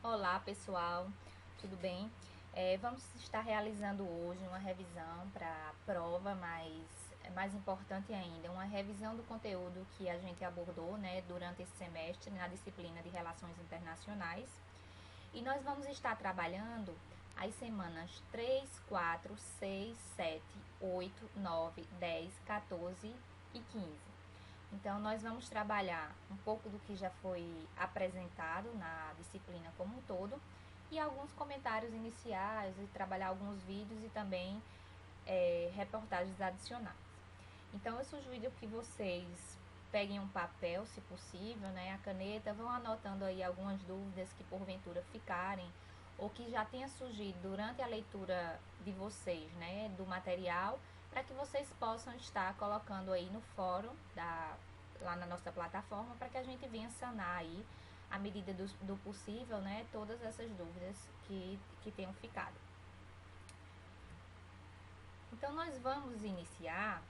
Olá pessoal, tudo bem? Vamos estar realizando hoje uma revisão para a prova, mas mais importante ainda, uma revisão do conteúdo que a gente abordou, né, durante esse semestre na disciplina de Relações Internacionais. E nós vamos estar trabalhando as semanas 3, 4, 6, 7, 8, 9, 10, 14 e 15. Então, nós vamos trabalhar um pouco do que já foi apresentado na disciplina como um todo e alguns comentários iniciais e trabalhar alguns vídeos e também reportagens adicionais. Então, eu sugiro que vocês peguem um papel, se possível, né, a caneta, vão anotando aí algumas dúvidas que porventura ficarem ou que já tenha surgido durante a leitura de vocês, né, do material, para que vocês possam estar colocando aí no fórum lá na nossa plataforma, para que a gente venha sanar aí, à medida do possível, né, todas essas dúvidas que tenham ficado. Então, nós vamos iniciar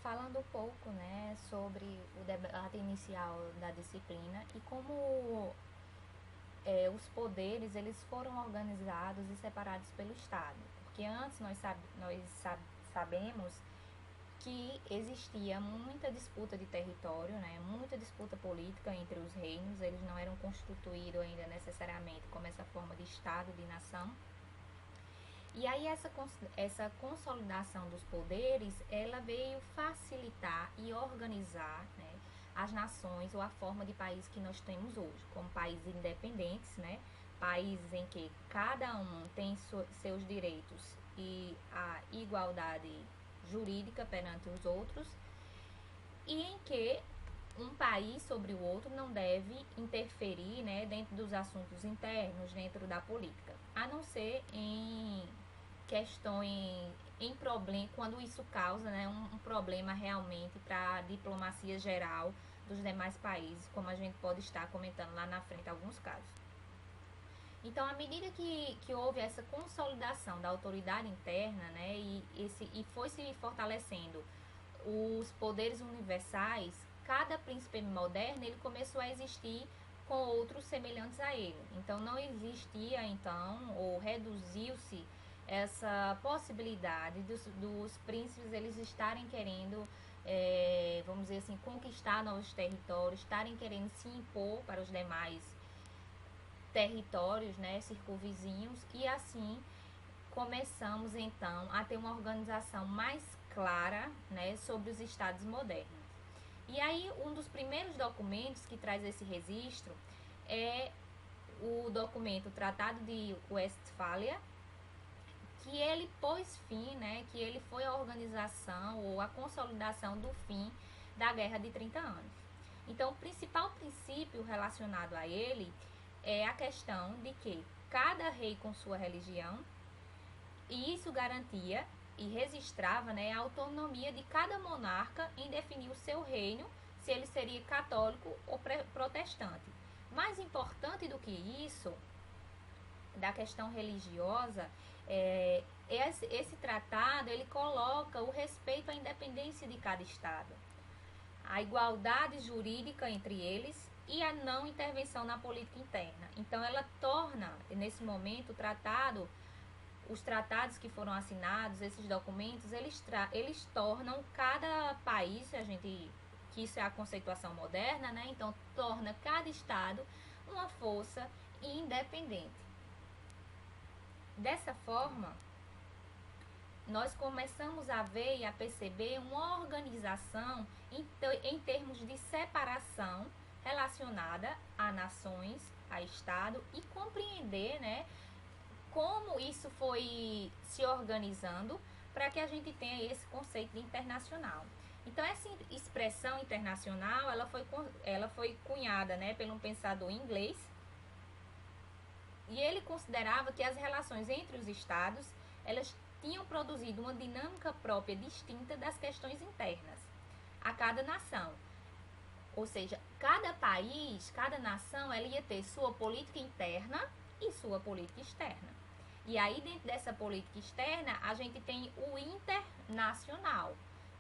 falando um pouco, né, sobre o debate inicial da disciplina e como os poderes eles foram organizados e separados pelo Estado. Porque antes sabemos que existia muita disputa de território, né, muita disputa política entre os reinos, eles não eram constituídos ainda necessariamente como essa forma de Estado, de nação. E aí essa consolidação dos poderes, ela veio facilitar e organizar, né, as nações ou a forma de país que nós temos hoje, como países independentes, né, países em que cada um tem seus direitos e a igualdade jurídica perante os outros, e em que um país sobre o outro não deve interferir, né, dentro dos assuntos internos, dentro da política, a não ser em questões, em problema, quando isso causa, né, um problema realmente para a diplomacia geral dos demais países, como a gente pode estar comentando lá na frente alguns casos. Então, à medida que houve essa consolidação da autoridade interna, né, e foi se fortalecendo os poderes universais, cada príncipe moderno ele começou a existir com outros semelhantes a ele. Então, não existia, então, ou reduziu-se essa possibilidade dos príncipes eles estarem querendo, vamos dizer assim, conquistar novos territórios, estarem querendo se impor para os demais territórios, né, circunvizinhos, e assim começamos então a ter uma organização mais clara, né, sobre os estados modernos. E aí um dos primeiros documentos que traz esse registro é o documento Tratado de Westfália, que ele pôs fim, né, que ele foi a organização ou a consolidação do fim da Guerra de 30 anos. Então, o principal princípio relacionado a ele é a questão de que cada rei com sua religião, e isso garantia e registrava, né, a autonomia de cada monarca em definir o seu reino, se ele seria católico ou protestante. Mais importante do que isso, da questão religiosa, esse tratado ele coloca o respeito à independência de cada estado, a igualdade jurídica entre eles e a não intervenção na política interna. Então, ela torna, nesse momento, os tratados que foram assinados, esses documentos, eles tornam cada país, que isso é a conceituação moderna, né? Então, torna cada estado uma força independente. Dessa forma, nós começamos a ver e a perceber uma organização em termos de separação relacionada a nações, a Estado, e compreender, né, como isso foi se organizando para que a gente tenha esse conceito de internacional. Então, essa expressão internacional, ela foi cunhada, né, por um pensador inglês, e ele considerava que as relações entre os estados, elas tinham produzido uma dinâmica própria distinta das questões internas a cada nação. Ou seja, cada país, cada nação, ela ia ter sua política interna e sua política externa. E aí, dentro dessa política externa, a gente tem o internacional,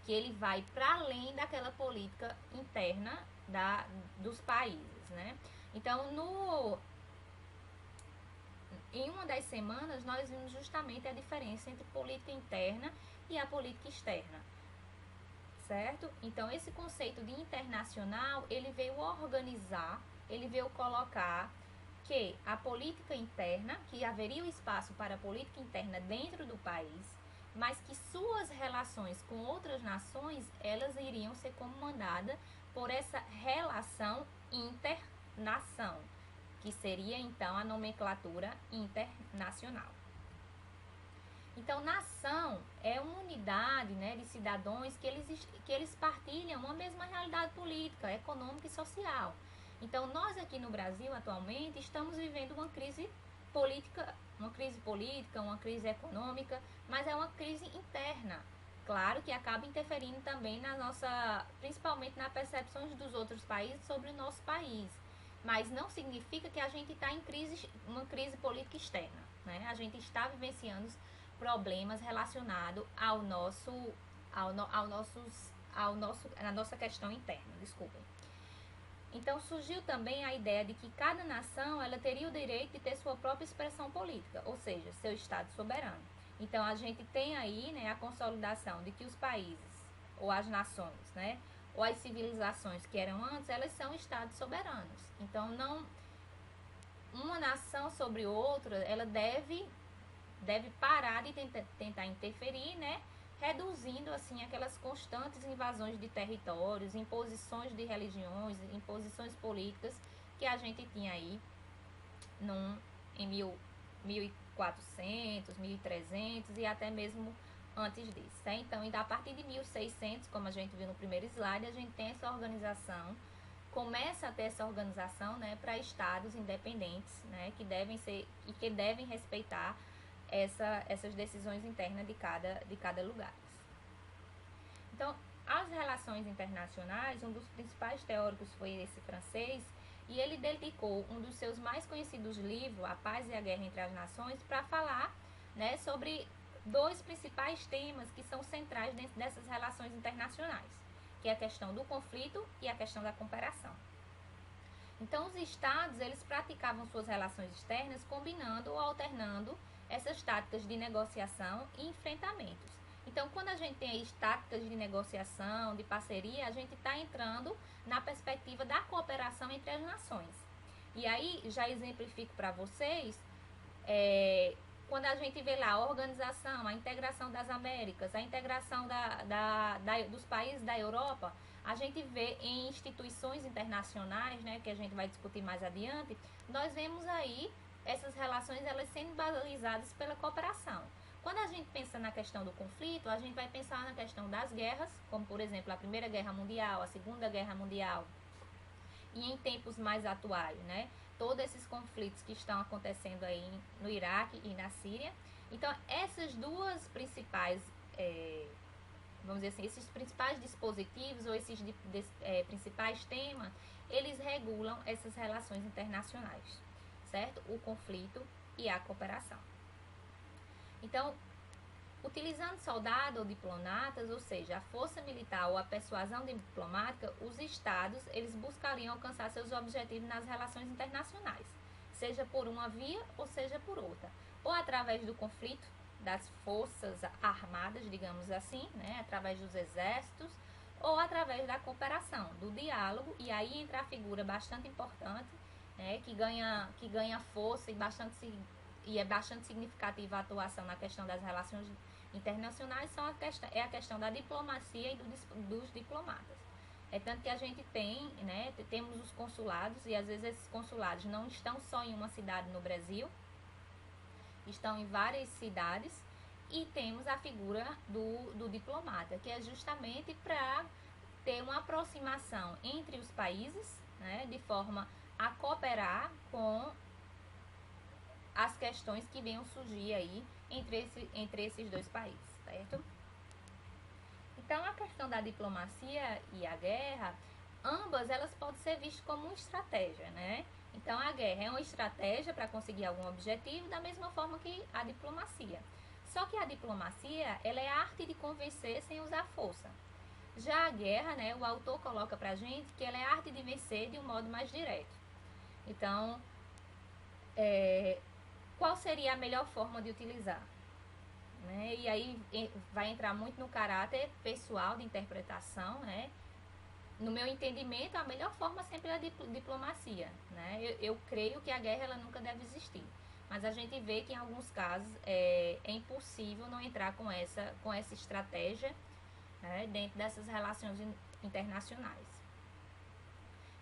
que ele vai para além daquela política interna dos países, né? Então, em uma das semanas, nós vimos justamente a diferença entre política interna e a política externa, certo? Então, esse conceito de internacional, ele veio organizar, ele veio colocar que a política interna, que haveria um espaço para a política interna dentro do país, mas que suas relações com outras nações, elas iriam ser comandadas por essa relação internação, que seria então a nomenclatura internacional. Então, nação é uma unidade, né, de cidadãos que eles partilham uma mesma realidade política, econômica e social. Então, nós aqui no Brasil, atualmente, estamos vivendo uma crise política, uma crise econômica, mas é uma crise interna. Claro que acaba interferindo também principalmente na percepção dos outros países sobre o nosso país. Mas não significa que a gente está em uma crise política externa, né? A gente está vivenciando problemas relacionados à nossa questão interna, desculpem. Então surgiu também a ideia de que cada nação ela teria o direito de ter sua própria expressão política, ou seja, seu estado soberano. Então a gente tem aí, né, a consolidação de que os países ou as nações, né, ou as civilizações que eram antes, elas são estados soberanos. Então não uma nação sobre outra, ela deve parar de tentar interferir, né? Reduzindo assim aquelas constantes invasões de territórios, imposições de religiões, imposições políticas que a gente tinha aí em 1400, 1300 e até mesmo antes disso, né? Então, a partir de 1600, como a gente viu no primeiro slide, a gente tem essa organização, começa a ter essa organização, né, para estados independentes, né, que devem respeitar essas decisões internas de cada lugar. Então, as relações internacionais, um dos principais teóricos foi esse francês, e ele dedicou um dos seus mais conhecidos livros, A Paz e a Guerra entre as Nações, para falar, né, sobre dois principais temas que são centrais dentro dessas relações internacionais, que é a questão do conflito e a questão da cooperação. Então, os estados, eles praticavam suas relações externas combinando ou alternando essas táticas de negociação e enfrentamentos. Então, quando a gente tem aí táticas de negociação, de parceria, a gente está entrando na perspectiva da cooperação entre as nações. E aí, já exemplifico para vocês, quando a gente vê lá a organização, a integração das Américas, a integração dos países da Europa, a gente vê em instituições internacionais, né, que a gente vai discutir mais adiante, nós vemos aí essas relações elas sendo balizadas pela cooperação. Quando a gente pensa na questão do conflito, a gente vai pensar na questão das guerras, como por exemplo a Primeira Guerra Mundial, a Segunda Guerra Mundial, e em tempos mais atuais, né, todos esses conflitos que estão acontecendo aí no Iraque e na Síria. Então, essas duas principais, vamos dizer assim, esses principais dispositivos ou esses principais temas, eles regulam essas relações internacionais, certo? O conflito e a cooperação. Então, utilizando soldados ou diplomatas, ou seja, a força militar ou a persuasão diplomática, os estados eles buscariam alcançar seus objetivos nas relações internacionais, seja por uma via ou seja por outra, ou através do conflito, das forças armadas, digamos assim, né, através dos exércitos, ou através da cooperação, do diálogo, e aí entra a figura bastante importante, né, que ganha força e é bastante significativa a atuação na questão das relações internacionais, é a questão da diplomacia e dos diplomatas. É tanto que a gente temos os consulados, e às vezes esses consulados não estão só em uma cidade no Brasil, estão em várias cidades, e temos a figura do diplomata, que é justamente para ter uma aproximação entre os países, né, de forma a cooperar com as questões que venham surgir aí entre esses dois países, certo? Então, a questão da diplomacia e a guerra, ambas elas podem ser vistas como uma estratégia, né? Então, a guerra é uma estratégia para conseguir algum objetivo, da mesma forma que a diplomacia. Só que a diplomacia, ela é a arte de convencer sem usar força. Já a guerra, né, o autor coloca pra gente que ela é a arte de vencer de um modo mais direto. Então, qual seria a melhor forma de utilizar? Né? E aí vai entrar muito no caráter pessoal de interpretação, né? No meu entendimento, a melhor forma sempre é a diplomacia, né? Eu creio que a guerra ela nunca deve existir, mas a gente vê que em alguns casos é impossível não entrar com essa estratégia, né, dentro dessas relações internacionais.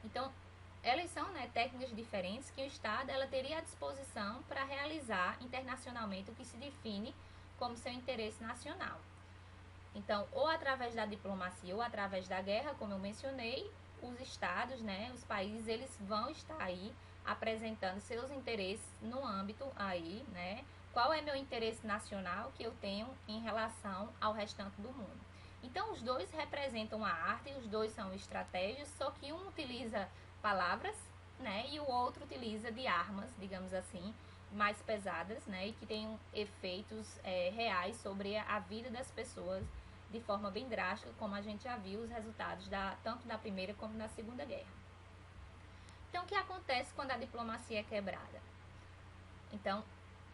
Então, elas são, né, técnicas diferentes que o Estado ela teria à disposição para realizar internacionalmente o que se define como seu interesse nacional. Então, ou através da diplomacia ou através da guerra, como eu mencionei, os estados, né, os países, eles vão estar aí apresentando seus interesses no âmbito aí, né, qual é meu interesse nacional que eu tenho em relação ao restante do mundo. Então, os dois representam a arte, os dois são estratégias, só que um utiliza palavras, né, e o outro utiliza de armas, digamos assim, mais pesadas, né, e que tenham efeitos reais sobre a vida das pessoas de forma bem drástica, como a gente já viu os resultados tanto da Primeira como da Segunda Guerra. Então, o que acontece quando a diplomacia é quebrada? Então,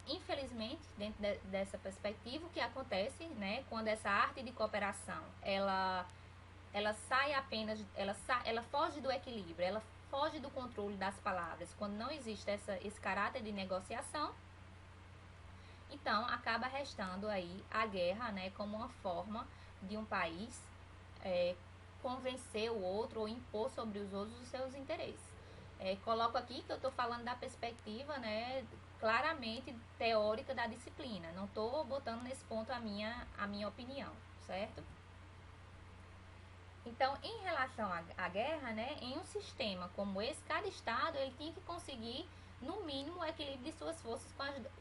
infelizmente, dentro dessa perspectiva, o que acontece, né, quando essa arte de cooperação, ela sai apenas, ela foge do equilíbrio, ela foge do controle das palavras, quando não existe esse caráter de negociação, então acaba restando aí a guerra, né, como uma forma de um país convencer o outro ou impor sobre os outros os seus interesses. Coloco aqui que eu estou falando da perspectiva, né, claramente teórica da disciplina. Não estou botando nesse ponto a minha opinião, certo? Então, em relação à guerra, né, em um sistema como esse, cada estado ele tinha que conseguir, no mínimo, o equilíbrio de suas forças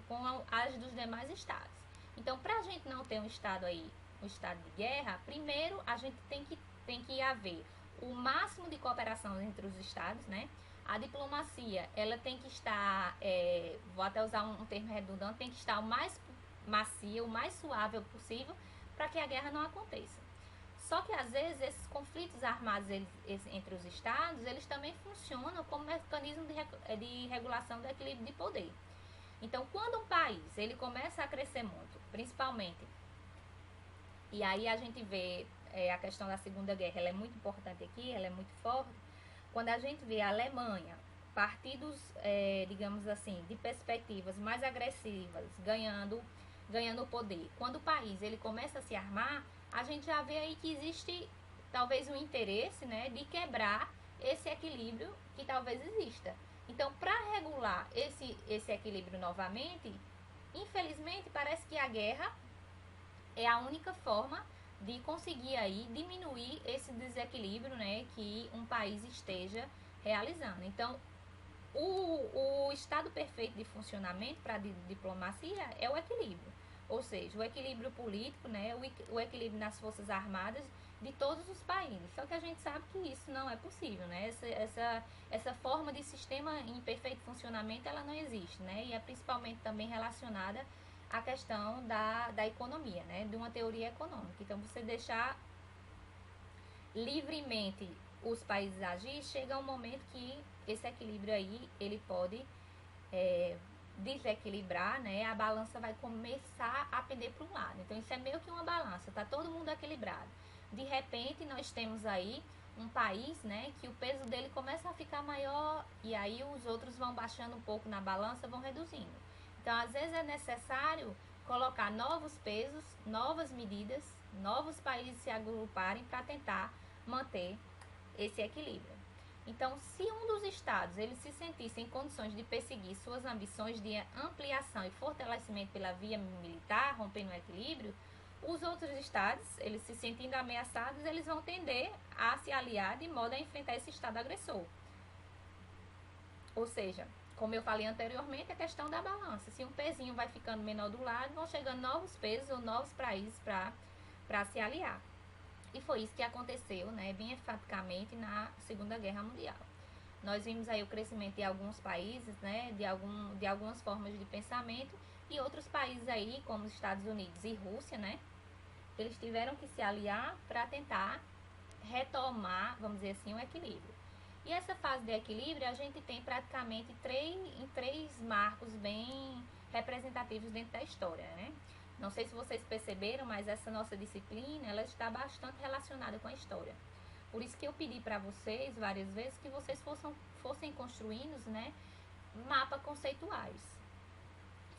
com as dos demais estados. Então, para a gente não ter um estado aí, um estado de guerra, primeiro a gente tem que haver o máximo de cooperação entre os estados, né? A diplomacia, ela tem que estar, vou até usar um termo redundante, tem que estar o mais macia, o mais suave possível, para que a guerra não aconteça. Só que às vezes esses conflitos armados entre os estados, eles também funcionam como mecanismo de regulação do equilíbrio de poder. Então, quando um país ele começa a crescer muito, principalmente, e aí a gente vê a questão da Segunda Guerra, ela é muito importante aqui, ela é muito forte, quando a gente vê a Alemanha, partidos, digamos assim, de perspectivas mais agressivas, ganhando o poder. Quando o país ele começa a se armar, a gente já vê aí que existe talvez um interesse, né, de quebrar esse equilíbrio que talvez exista. Então, para regular esse equilíbrio novamente, infelizmente parece que a guerra é a única forma de conseguir aí diminuir esse desequilíbrio, né, que um país esteja realizando. Então, o estado perfeito de funcionamento para a diplomacia é o equilíbrio, ou seja, o equilíbrio político, né, o equilíbrio nas forças armadas de todos os países. Só que a gente sabe que isso não é possível, né? Essa forma de sistema em perfeito funcionamento ela não existe, né? E é principalmente também relacionada à questão da economia, né? De uma teoria econômica. Então, você deixar livremente os países agir, chega um momento que esse equilíbrio aí, ele pode desequilibrar, né? A balança vai começar a pender para um lado. Então, isso é meio que uma balança, tá todo mundo equilibrado. De repente, nós temos aí um país, né, que o peso dele começa a ficar maior e aí os outros vão baixando um pouco na balança, vão reduzindo. Então, às vezes é necessário colocar novos pesos, novas medidas, novos países se agruparem para tentar manter esse equilíbrio. Então, se um dos estados ele se sentisse em condições de perseguir suas ambições de ampliação e fortalecimento pela via militar, rompendo o equilíbrio, os outros estados, eles se sentindo ameaçados, eles vão tender a se aliar de modo a enfrentar esse estado agressor. Ou seja, como eu falei anteriormente, a questão da balança. Se um pezinho vai ficando menor do lado, vão chegando novos pesos ou novos países para se aliar. E foi isso que aconteceu, né, bem enfaticamente na Segunda Guerra Mundial. Nós vimos aí o crescimento de alguns países, né, de algumas formas de pensamento, e outros países aí, como os Estados Unidos e Rússia, né, eles tiveram que se aliar para tentar retomar, vamos dizer assim, o equilíbrio. E essa fase de equilíbrio a gente tem praticamente três marcos bem representativos dentro da história, né? Não sei se vocês perceberam, mas essa nossa disciplina, ela está bastante relacionada com a história. Por isso que eu pedi para vocês várias vezes que vocês fossem construindo, né, mapas conceituais,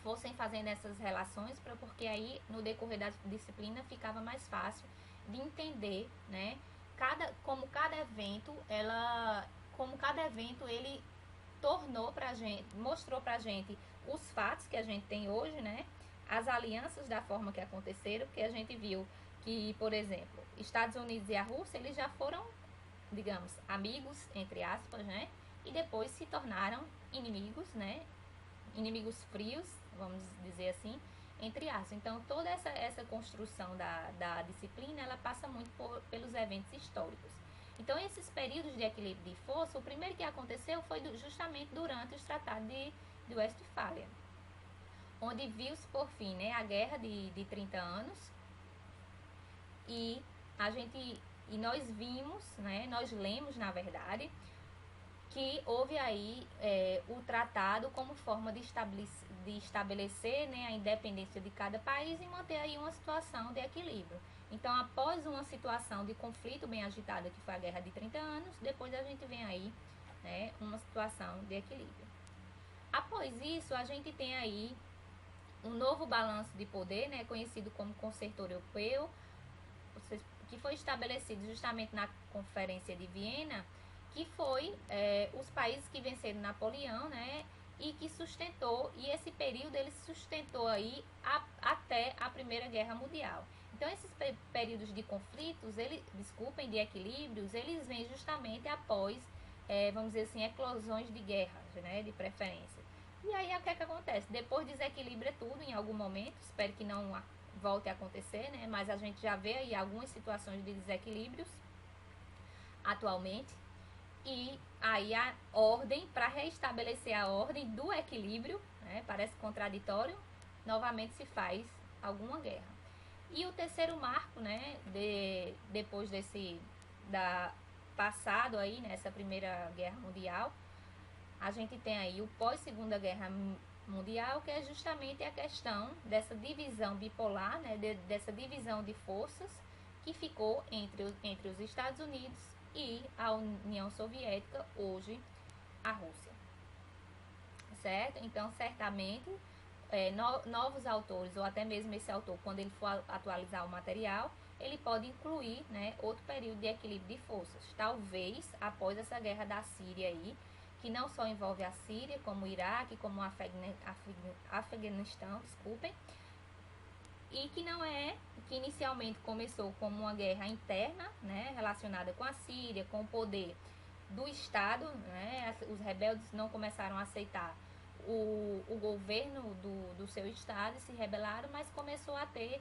fossem fazendo essas relações, porque aí no decorrer da disciplina ficava mais fácil de entender, né, como cada evento ele tornou pra gente, mostrou pra gente os fatos que a gente tem hoje, né, as alianças da forma que aconteceram, porque a gente viu que, por exemplo, Estados Unidos e a Rússia, eles já foram, digamos, amigos, entre aspas, né, e depois se tornaram inimigos, né, inimigos frios, vamos dizer assim, entre aspas. Então, toda essa construção da disciplina, ela passa muito pelos eventos históricos. Então, esses períodos de equilíbrio de força, o primeiro que aconteceu foi justamente durante os tratados de Westfália, onde viu-se por fim, né, a guerra de 30 anos, e nós vimos, né, nós lemos, na verdade, que houve aí o tratado como forma de estabelecer, né, a independência de cada país e manter aí uma situação de equilíbrio. Então, após uma situação de conflito bem agitada, que foi a Guerra de 30 anos, depois a gente vem aí, né, uma situação de equilíbrio. Após isso, a gente tem aí um novo balanço de poder, né, conhecido como Concerto Europeu, que foi estabelecido justamente na Conferência de Viena, que foi os países que venceram Napoleão, né, e que sustentou, e esse período ele sustentou aí até a Primeira Guerra Mundial. Então, esses períodos de conflitos, de equilíbrios, eles vêm justamente após, vamos dizer assim, eclosões de guerras, né, de preferência. E aí, o que é que acontece? Depois desequilibra tudo em algum momento, espero que não volte a acontecer, né, mas a gente já vê aí algumas situações de desequilíbrios atualmente. E aí a ordem, para restabelecer a ordem do equilíbrio, né, parece contraditório, novamente se faz alguma guerra. E o terceiro marco, né, depois passado aí, nessa Primeira Guerra Mundial, a gente tem aí o pós-Segunda Guerra Mundial, que é justamente a questão dessa divisão bipolar, né, dessa divisão de forças que ficou entre os Estados Unidos e a União Soviética, hoje a Rússia, certo? Então, certamente, novos autores, ou até mesmo esse autor, quando ele for atualizar o material, ele pode incluir, né, outro período de equilíbrio de forças, talvez após essa guerra da Síria aí, que não só envolve a Síria, como o Iraque, como o Afeganistão, desculpem, e que inicialmente começou como uma guerra interna, né, relacionada com a Síria, com o poder do Estado, né, os rebeldes não começaram a aceitar o governo do seu Estado e se rebelaram, mas começou a ter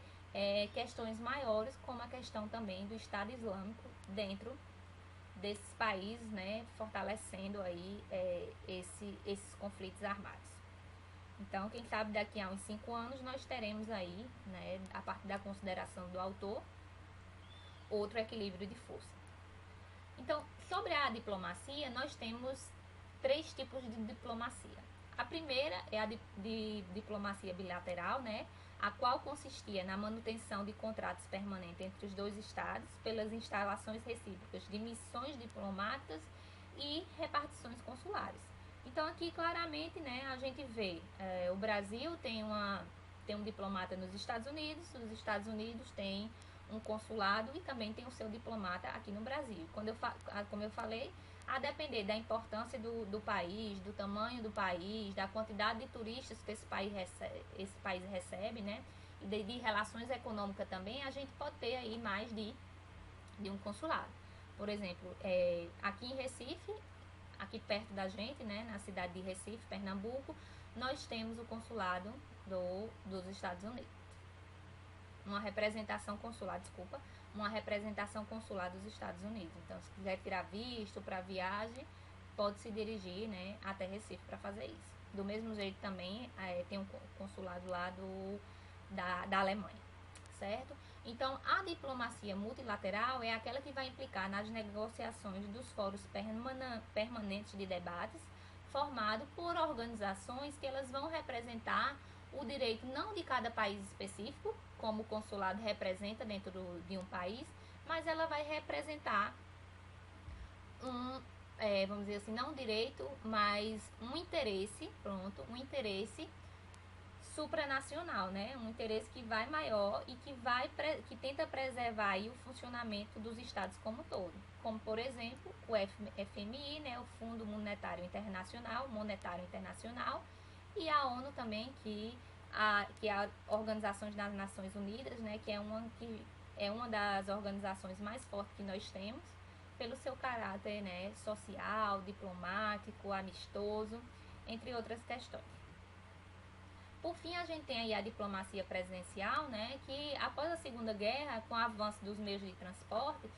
questões maiores, como a questão também do Estado Islâmico dentro desses países, né, fortalecendo aí esses conflitos armados. Então, quem sabe daqui a uns 5 anos nós teremos aí, né, a partir da consideração do autor, outro equilíbrio de força. Então, sobre a diplomacia, nós temos 3 tipos de diplomacia. A primeira é a de diplomacia bilateral, né, a qual consistia na manutenção de contratos permanentes entre os dois estados pelas instalações recíprocas de missões diplomáticas e repartições consulares. Então, aqui claramente, né, a gente vê o Brasil tem um diplomata nos Estados Unidos, os Estados Unidos têm um consulado e também tem o seu diplomata aqui no Brasil. Como eu falei, a depender da importância do país, do tamanho do país, da quantidade de turistas que esse país recebe, né, e de relações econômicas também, a gente pode ter aí mais de um consulado. Por exemplo, aqui em Recife, aqui perto da gente, né, na cidade de Recife, Pernambuco, nós temos o consulado dos Estados Unidos. Uma representação consular dos Estados Unidos. Então, se quiser tirar visto para viagem, pode se dirigir, né, até Recife para fazer isso. Do mesmo jeito também tem um consulado lá da Alemanha, certo? Então, a diplomacia multilateral é aquela que vai implicar nas negociações dos fóruns permanentes de debates, formado por organizações que elas vão representar o direito não de cada país específico, como o consulado representa dentro de um país, mas ela vai representar vamos dizer assim, não um direito, mas um interesse, um interesse supranacional, né? Um interesse que vai maior e que tenta preservar aí o funcionamento dos estados como um todo, como por exemplo o FMI, né? O Fundo Monetário Internacional, e a ONU também, que é a Organização das Nações Unidas, né? Que é uma das organizações mais fortes que nós temos, pelo seu caráter, né? Social, diplomático, amistoso, entre outras questões. Por fim, a gente tem aí a diplomacia presidencial, né, que após a Segunda Guerra, com o avanço dos meios de transporte,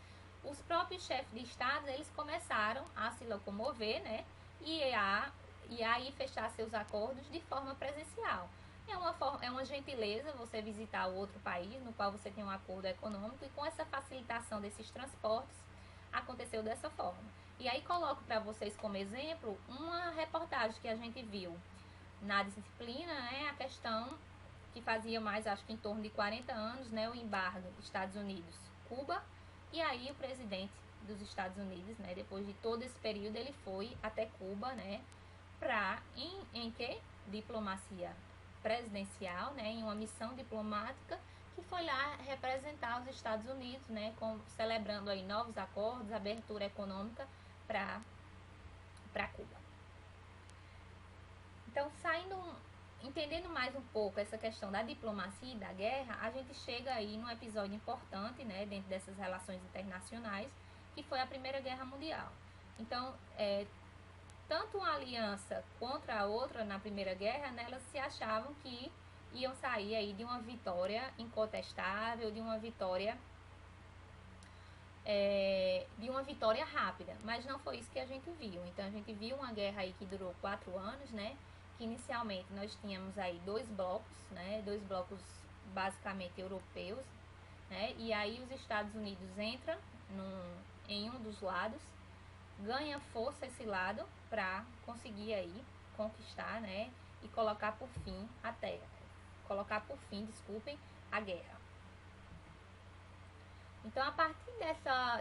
os próprios chefes de Estado, eles começaram a se locomover, né, e aí fechar seus acordos de forma presencial. É uma gentileza você visitar o outro país, no qual você tem um acordo econômico, e com essa facilitação desses transportes, aconteceu dessa forma. E aí coloco para vocês como exemplo uma reportagem que a gente viu na disciplina, né, a questão que fazia mais, acho que em torno de 40 anos, né, o embargo Estados Unidos-Cuba, e aí o presidente dos Estados Unidos, né, depois de todo esse período, ele foi até Cuba, né, em que? Diplomacia presidencial, né, em uma missão diplomática, que foi lá representar os Estados Unidos, né, celebrando aí novos acordos, abertura econômica para Cuba. Então, entendendo mais um pouco essa questão da diplomacia e da guerra, a gente chega aí num episódio importante, né, dentro dessas relações internacionais, que foi a Primeira Guerra Mundial. Então, tanto uma aliança contra a outra na Primeira Guerra, né, elas se achavam que iam sair aí de uma vitória incontestável, de uma vitória rápida, mas não foi isso que a gente viu. Então a gente viu uma guerra aí que durou 4 anos, né? Que inicialmente nós tínhamos aí dois blocos basicamente europeus, né? E aí os Estados Unidos entram em um dos lados, ganha força esse lado para conseguir aí conquistar, né? E colocar por fim a guerra. Então, a partir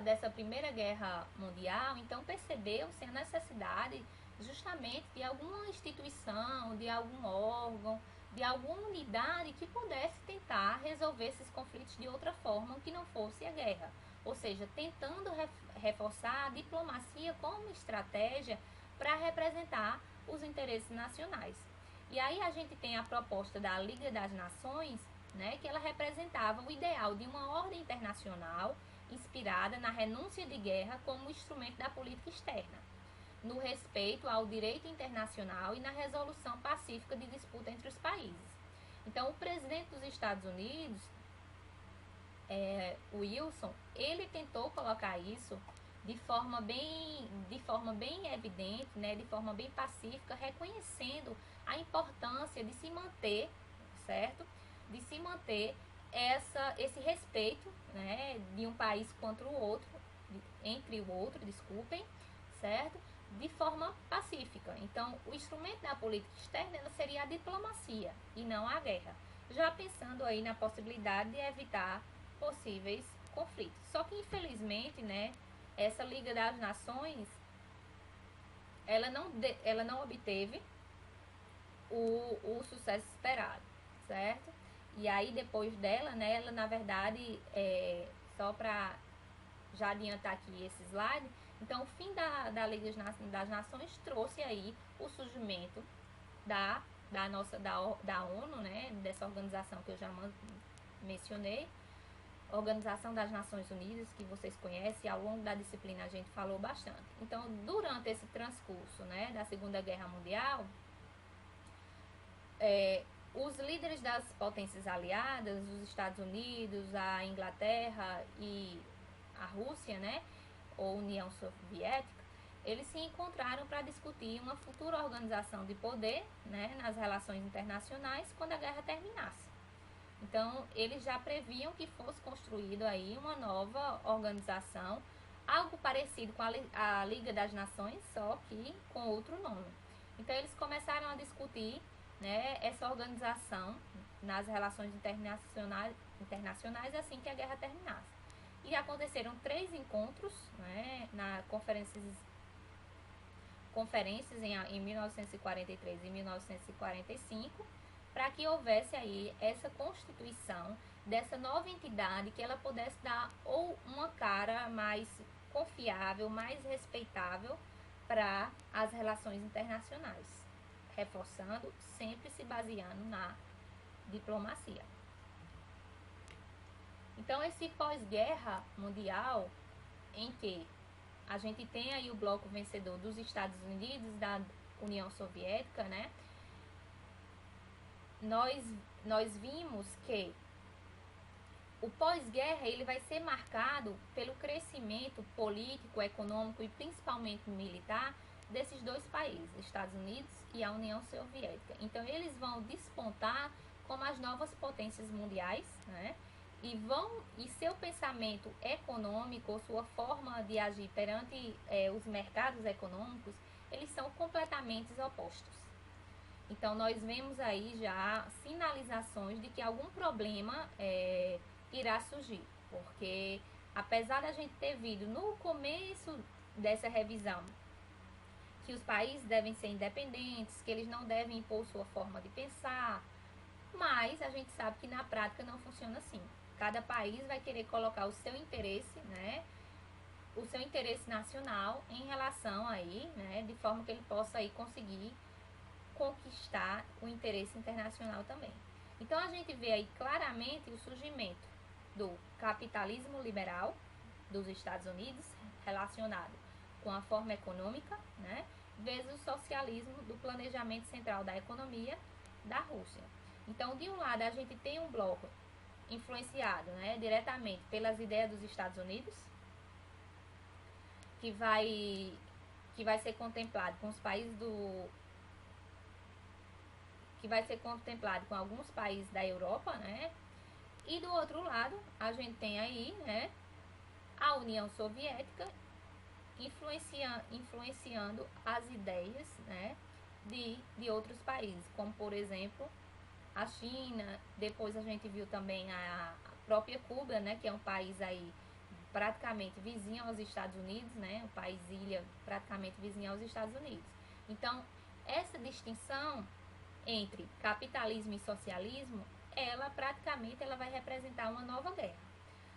dessa Primeira Guerra Mundial, então percebeu-se a necessidade justamente de alguma instituição, de algum órgão, de alguma unidade que pudesse tentar resolver esses conflitos de outra forma que não fosse a guerra. Ou seja, tentando reforçar a diplomacia como estratégia para representar os interesses nacionais. E aí a gente tem a proposta da Liga das Nações, né, que ela representava o ideal de uma ordem internacional inspirada na renúncia de guerra como instrumento da política externa, no respeito ao direito internacional e na resolução pacífica de disputa entre os países. Então, o presidente dos Estados Unidos, Wilson, ele tentou colocar isso de forma bem evidente, né, de forma bem pacífica, reconhecendo a importância de se manter, certo? De se manter esse respeito, né, de um país contra o outro, entre o outro, certo? De forma pacífica. Então, o instrumento da política externa seria a diplomacia e não a guerra. Já pensando aí na possibilidade de evitar possíveis conflitos. Só que, infelizmente, né, essa Liga das Nações, ela não obteve o sucesso esperado, certo? E aí, depois dela, né, ela, na verdade, só para já adiantar aqui esse slide, então, o fim da Liga das Nações trouxe aí o surgimento da ONU, né, dessa organização que eu já mencionei, Organização das Nações Unidas, que vocês conhecem, ao longo da disciplina a gente falou bastante. Então, durante esse transcurso, né, da Segunda Guerra Mundial, os líderes das potências aliadas, os Estados Unidos, a Inglaterra e a Rússia, né, ou União Soviética, eles se encontraram para discutir uma futura organização de poder, né, nas relações internacionais quando a guerra terminasse. Então, eles já previam que fosse construído aí uma nova organização, algo parecido com a Liga das Nações, só que com outro nome. Então, eles começaram a discutir, né, essa organização nas relações internacionais assim que a guerra terminasse. E aconteceram 3 encontros, né, na conferências em 1943 e 1945, para que houvesse aí essa constituição dessa nova entidade, que ela pudesse dar ou uma cara mais confiável, mais respeitável para as relações internacionais, reforçando, sempre se baseando na diplomacia. Então, esse pós-guerra mundial, em que a gente tem aí o bloco vencedor dos Estados Unidos, da União Soviética, né? Nós vimos que o pós-guerra ele vai ser marcado pelo crescimento político, econômico e principalmente militar desses dois países, Estados Unidos e a União Soviética. Então eles vão despontar como as novas potências mundiais, né? E seu pensamento econômico, sua forma de agir perante os mercados econômicos, eles são completamente opostos. Então nós vemos aí já sinalizações de que algum problema irá surgir, porque apesar da gente ter visto no começo dessa revisão que os países devem ser independentes, que eles não devem impor sua forma de pensar, mas a gente sabe que na prática não funciona assim. Cada país vai querer colocar o seu interesse, né, o seu interesse nacional em relação aí, né, de forma que ele possa aí conseguir conquistar o interesse internacional também. Então a gente vê aí claramente o surgimento do capitalismo liberal dos Estados Unidos, relacionado com a forma econômica, né, versus o socialismo do planejamento central da economia da Rússia. Então, de um lado, a gente tem um bloco influenciado, né, diretamente pelas ideias dos Estados Unidos, que vai ser contemplado com os países que vai ser contemplado com alguns países da Europa, né? E do outro lado, a gente tem aí, né, a União Soviética influenciando as ideias, né, de outros países, como por exemplo a China. Depois a gente viu também a própria Cuba, né, que é um país aí praticamente vizinho aos Estados Unidos, né, um país ilha praticamente vizinho aos Estados Unidos. Então, essa distinção entre capitalismo e socialismo, ela praticamente ela vai representar uma nova guerra.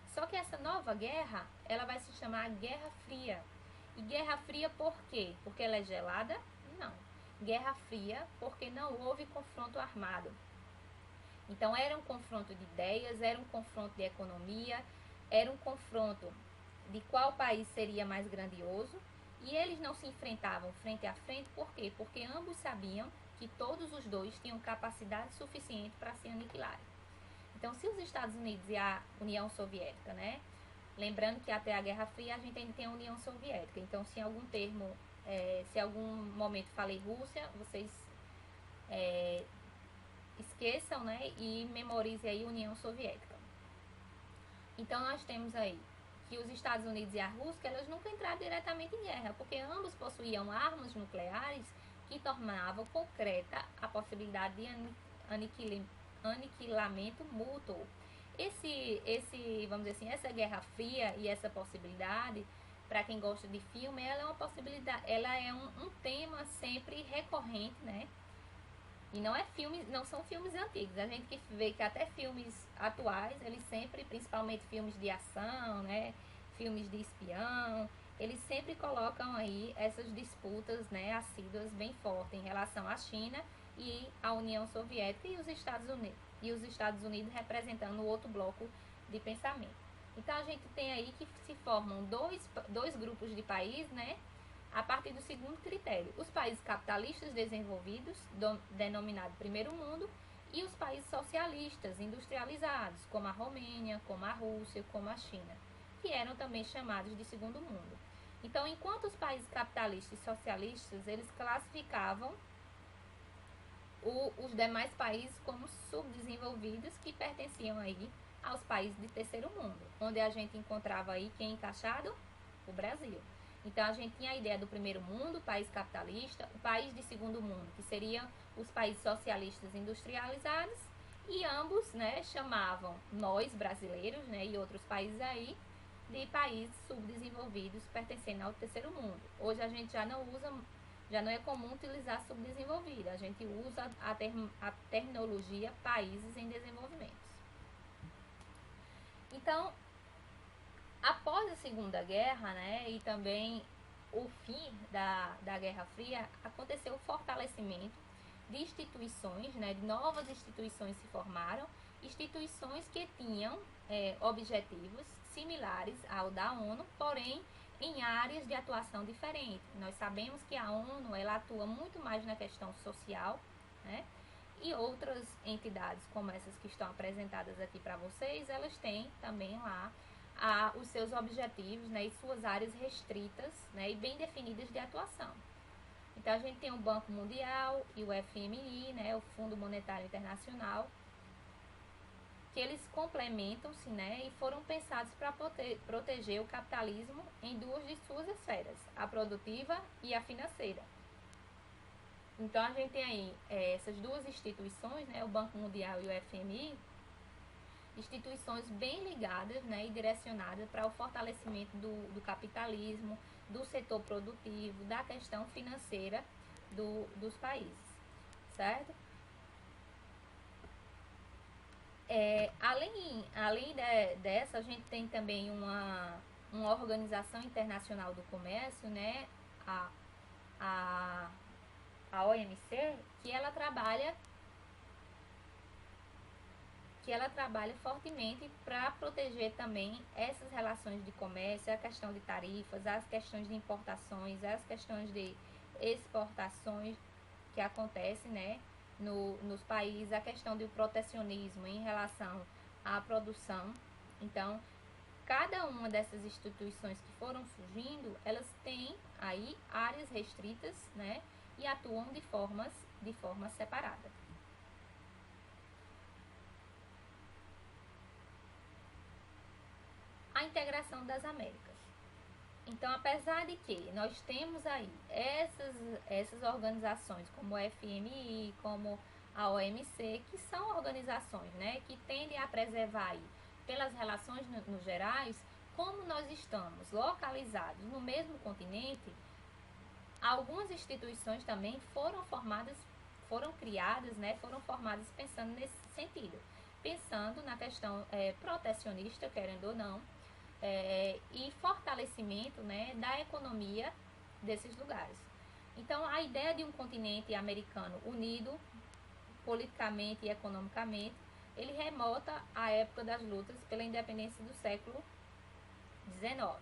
Só que essa nova guerra, ela vai se chamar Guerra Fria. E Guerra Fria por quê? Porque ela é gelada? Não. Guerra Fria porque não houve confronto armado. Então era um confronto de ideias, era um confronto de economia, era um confronto de qual país seria mais grandioso, e eles não se enfrentavam frente a frente, por quê? Porque ambos sabiam que todos os dois tinham capacidade suficiente para se aniquilarem. Então, se os Estados Unidos e a União Soviética, né? Lembrando que até a Guerra Fria a gente ainda tem a União Soviética. Então, se em algum termo, se em algum momento falei Rússia, vocês esqueçam, né? E memorizem aí a União Soviética. Então, nós temos aí que os Estados Unidos e a Rússia, elas nunca entraram diretamente em guerra, porque ambos possuíam armas nucleares que tornavam concreta a possibilidade de aniquilamento mútuo. Vamos dizer assim, essa Guerra Fria e essa possibilidade, para quem gosta de filme, ela é uma possibilidade, ela é um tema sempre recorrente, né? E não são filmes antigos. A gente que vê que até filmes atuais, eles sempre, principalmente filmes de ação, né, filmes de espião, eles sempre colocam aí essas disputas, né, assíduas bem fortes em relação à China e à União Soviética e os Estados Unidos representando o outro bloco de pensamento. Então a gente tem aí que se formam dois grupos de países, né, a partir do segundo critério: os países capitalistas desenvolvidos, denominado primeiro mundo, e os países socialistas industrializados, como a Romênia, como a Rússia, como a China, que eram também chamados de segundo mundo. Então, enquanto os países capitalistas e socialistas, eles classificavam os demais países como subdesenvolvidos que pertenciam aí aos países de terceiro mundo, onde a gente encontrava aí quem encaixado? O Brasil. Então a gente tinha a ideia do primeiro mundo, país capitalista, o país de segundo mundo, que seriam os países socialistas industrializados, e ambos, né, chamavam nós brasileiros, né, e outros países aí de países subdesenvolvidos pertencendo ao terceiro mundo. Hoje a gente já não usa, já não é comum utilizar subdesenvolvido, a gente usa a terminologia países em desenvolvimento. Então, após a Segunda Guerra, né, e também o fim da Guerra Fria, aconteceu o fortalecimento de instituições, né, de novas instituições se formaram, instituições que tinham objetivos similares ao da ONU, porém em áreas de atuação diferentes. Nós sabemos que a ONU ela atua muito mais na questão social, né, e outras entidades como essas que estão apresentadas aqui para vocês, elas têm também lá os seus objetivos, né, e suas áreas restritas, né, e bem definidas de atuação. Então a gente tem o Banco Mundial e o FMI, né, o Fundo Monetário Internacional, que eles complementam-se, né, e foram pensados para proteger o capitalismo em duas de suas esferas, a produtiva e a financeira. Então a gente tem aí essas duas instituições, né, o Banco Mundial e o FMI, instituições bem ligadas, né, e direcionadas para o fortalecimento do capitalismo, do setor produtivo, da questão financeira dos países, certo? Além dessa, a gente tem também uma Organização Internacional do Comércio, né, a, a, a OMC, que ela trabalha fortemente para proteger também essas relações de comércio, a questão de tarifas, as questões de importações, as questões de exportações que acontecem, né, nos países, a questão do protecionismo em relação à produção. Então, cada uma dessas instituições que foram surgindo, elas têm aí áreas restritas, né, e atuam de forma separada. A integração das Américas. Então, apesar de que nós temos aí essas organizações como o FMI, como a OMC, que são organizações, né, que tendem a preservar aí, pelas relações no gerais, como nós estamos localizados no mesmo continente, algumas instituições também foram criadas, né, foram formadas pensando nesse sentido, pensando na questão protecionista, querendo ou não, e fortalecimento, né, da economia desses lugares. Então, a ideia de um continente americano unido, politicamente e economicamente, ele remota à época das lutas pela independência do século XIX.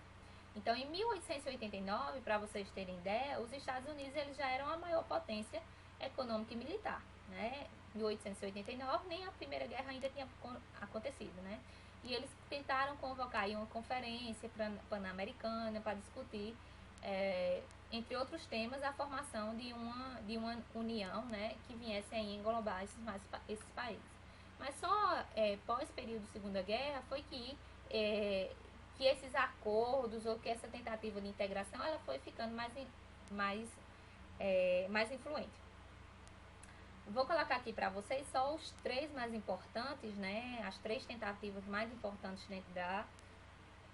Então, em 1889, para vocês terem ideia, os Estados Unidos eles já eram a maior potência econômica e militar, né? Em 1889, nem a Primeira Guerra ainda tinha acontecido, né? E eles tentaram convocar aí uma conferência pan-americana para discutir, entre outros temas, a formação de uma união, né, que viesse a englobar esses países. Mas só pós período de Segunda Guerra foi que esses acordos ou que essa tentativa de integração ela foi ficando mais influente. Vou colocar aqui para vocês só os três mais importantes, né? As três tentativas mais importantes dentro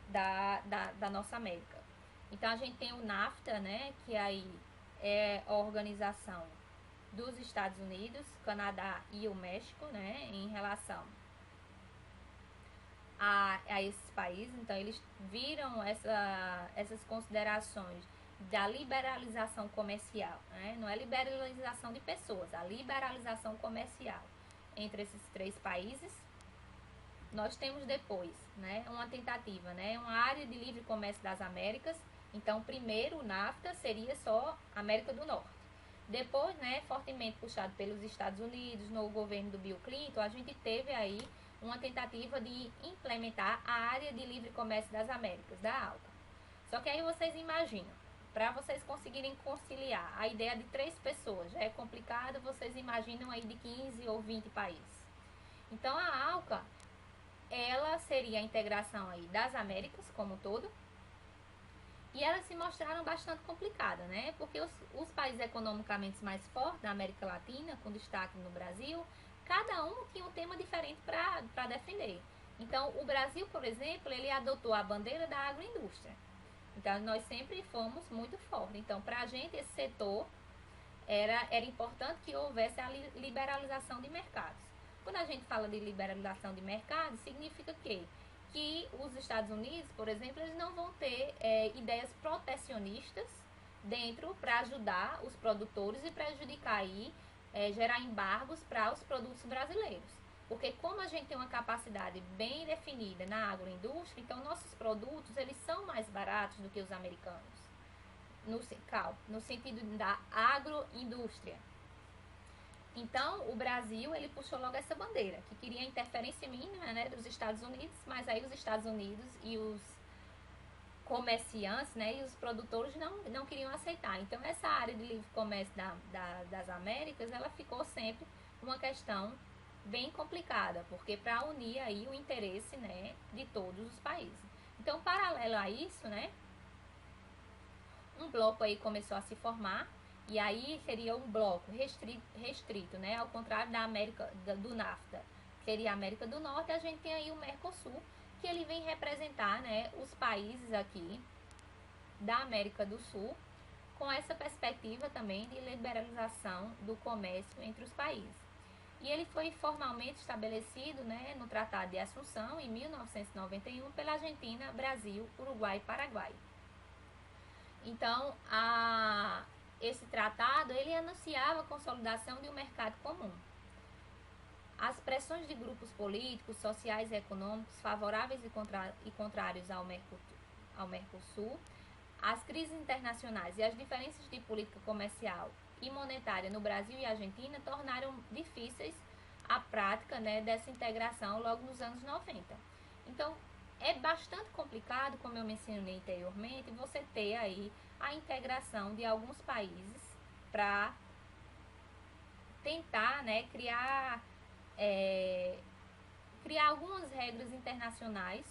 da nossa América. Então a gente tem o NAFTA, né? Que aí é a organização dos Estados Unidos, Canadá e o México, né? Em relação a esses países. Então eles viram essas considerações da liberalização comercial, né? Não é liberalização de pessoas, a liberalização comercial entre esses três países. Nós temos depois, né, uma tentativa, né, uma área de livre comércio das Américas. Então, primeiro o NAFTA seria só América do Norte. Depois, né, fortemente puxado pelos Estados Unidos, no governo do Bill Clinton, a gente teve aí uma tentativa de implementar a área de livre comércio das Américas, da ALCA. Só que aí vocês imaginam, para vocês conseguirem conciliar a ideia de três pessoas já é complicado. mercado, vocês imaginam aí de 15 ou 20 países. Então a ALCA, ela seria a integração aí das Américas como um todo, e elas se mostraram bastante complicadas, né? Porque os países economicamente mais fortes da América Latina, com destaque no Brasil, cada um tinha um tema diferente para defender. Então, o Brasil, por exemplo, ele adotou a bandeira da agroindústria. Então, nós sempre fomos muito fortes. Então, para a gente, esse setor era importante que houvesse a liberalização de mercados. Quando a gente fala de liberalização de mercados, significa que os Estados Unidos, por exemplo, eles não vão ter ideias protecionistas dentro para ajudar os produtores e prejudicar aí, gerar embargos para os produtos brasileiros. Porque como a gente tem uma capacidade bem definida na agroindústria, então nossos produtos eles são mais baratos do que os americanos, no sentido da agroindústria. Então, o Brasil, ele puxou logo essa bandeira, que queria interferência mínima, né, dos Estados Unidos, mas aí os Estados Unidos e os comerciantes, né, e os produtores não queriam aceitar. Então, essa área de livre comércio das Américas, ela ficou sempre uma questão bem complicada, porque para unir aí o interesse, né, de todos os países. Então, paralelo a isso, né, um bloco aí começou a se formar, e aí seria um bloco restrito, né? Ao contrário da América do NAFTA, seria a América do Norte, a gente tem aí o Mercosul, que ele vem representar, né, os países aqui da América do Sul, com essa perspectiva também de liberalização do comércio entre os países. E ele foi formalmente estabelecido, né, no Tratado de Assunção, em 1991, pela Argentina, Brasil, Uruguai e Paraguai. Então, esse tratado, ele anunciava a consolidação de um mercado comum. As pressões de grupos políticos, sociais e econômicos favoráveis e contrários ao Mercosul, as crises internacionais e as diferenças de política comercial e monetária no Brasil e Argentina tornaram difíceis a prática, né, dessa integração logo nos anos 90. Então, é bastante complicado, como eu mencionei anteriormente, você ter aí a integração de alguns países para tentar, né, criar algumas regras internacionais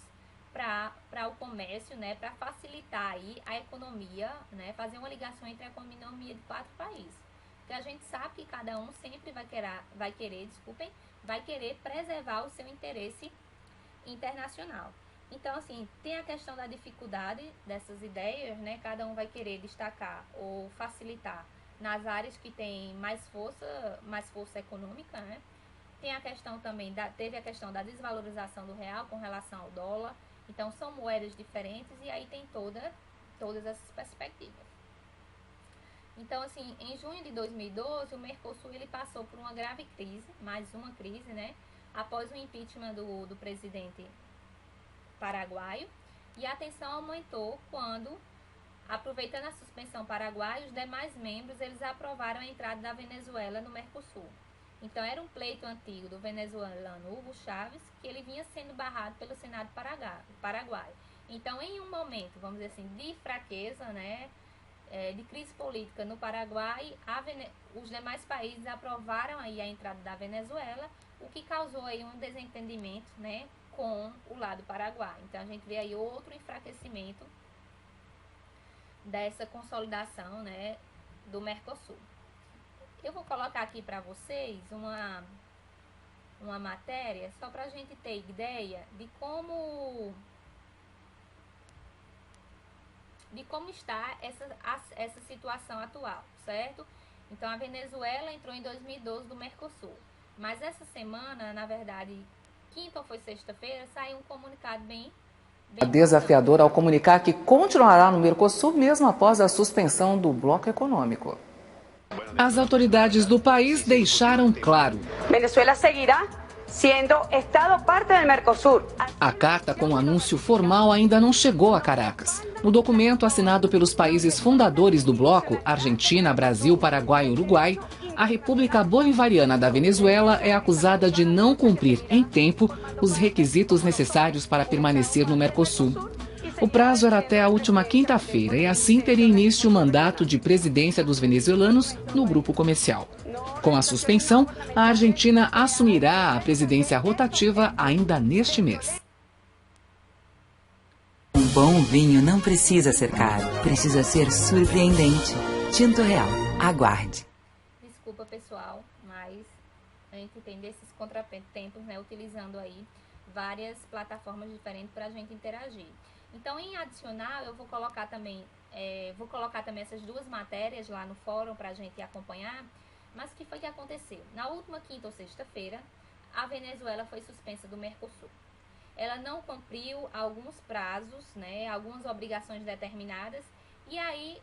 para o comércio, né, para facilitar aí a economia, né, fazer uma ligação entre a economia de 4 países. Porque a gente sabe que cada um sempre vai querer preservar o seu interesse internacional. Então, assim, tem a questão da dificuldade dessas ideias, né? Cada um vai querer destacar ou facilitar nas áreas que tem mais força econômica, né? Tem a questão também, teve a questão da desvalorização do real com relação ao dólar. Então, são moedas diferentes e aí tem todas essas perspectivas. Então, assim, em junho de 2012, o Mercosul ele passou por uma grave crise, mais uma crise, né? Após o impeachment do presidente paraguaio, e a tensão aumentou quando, aproveitando a suspensão paraguaia, os demais membros eles aprovaram a entrada da Venezuela no Mercosul. Então era um pleito antigo do venezuelano Hugo Chávez, que ele vinha sendo barrado pelo Senado paraguaio. Então, em um momento, vamos dizer assim, de fraqueza, né, de crise política no Paraguai, os demais países aprovaram aí a entrada da Venezuela, o que causou aí um desentendimento, né, com o lado paraguaio. Então, a gente vê aí outro enfraquecimento dessa consolidação, né, do Mercosul. Eu vou colocar aqui para vocês uma matéria, só para a gente ter ideia de como está essa situação atual, certo? Então, a Venezuela entrou em 2012 do Mercosul. Mas essa semana, na verdade, quinta ou foi sexta-feira, saiu um comunicado bem desafiador ao comunicar que continuará no Mercosul mesmo após a suspensão do bloco econômico. As autoridades do país deixaram claro: Venezuela seguirá sendo Estado parte do Mercosul. A carta com o anúncio formal ainda não chegou a Caracas. No documento assinado pelos países fundadores do bloco, Argentina, Brasil, Paraguai e Uruguai, a República Bolivariana da Venezuela é acusada de não cumprir em tempo os requisitos necessários para permanecer no Mercosul. O prazo era até a última quinta-feira e assim teria início o mandato de presidência dos venezuelanos no grupo comercial. Com a suspensão, a Argentina assumirá a presidência rotativa ainda neste mês. Um bom vinho não precisa ser caro, precisa ser surpreendente. Tinto Real, aguarde. Desculpa, pessoal, mas a gente tem desses contratempos, né, utilizando aí várias plataformas diferentes para a gente interagir. Então, em adicional, eu vou colocar também essas duas matérias lá no fórum para a gente acompanhar. Mas o que foi que aconteceu? Na última quinta ou sexta-feira, a Venezuela foi suspensa do Mercosul. Ela não cumpriu alguns prazos, né, algumas obrigações determinadas, e aí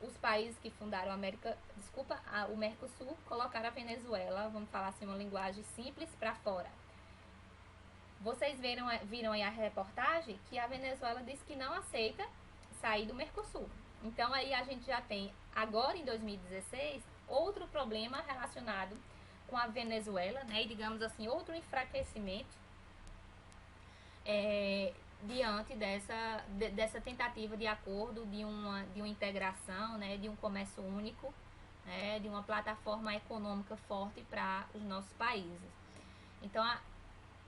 os países que fundaram o Mercosul colocaram a Venezuela, vamos falar assim, uma linguagem simples, para fora. Vocês viram aí a reportagem que a Venezuela disse que não aceita sair do Mercosul. Então aí a gente já tem, agora em 2016, outro problema relacionado com a Venezuela, né, e digamos assim, outro enfraquecimento diante dessa tentativa de acordo, de uma integração, né, de um comércio único, né, de uma plataforma econômica forte para os nossos países. Então,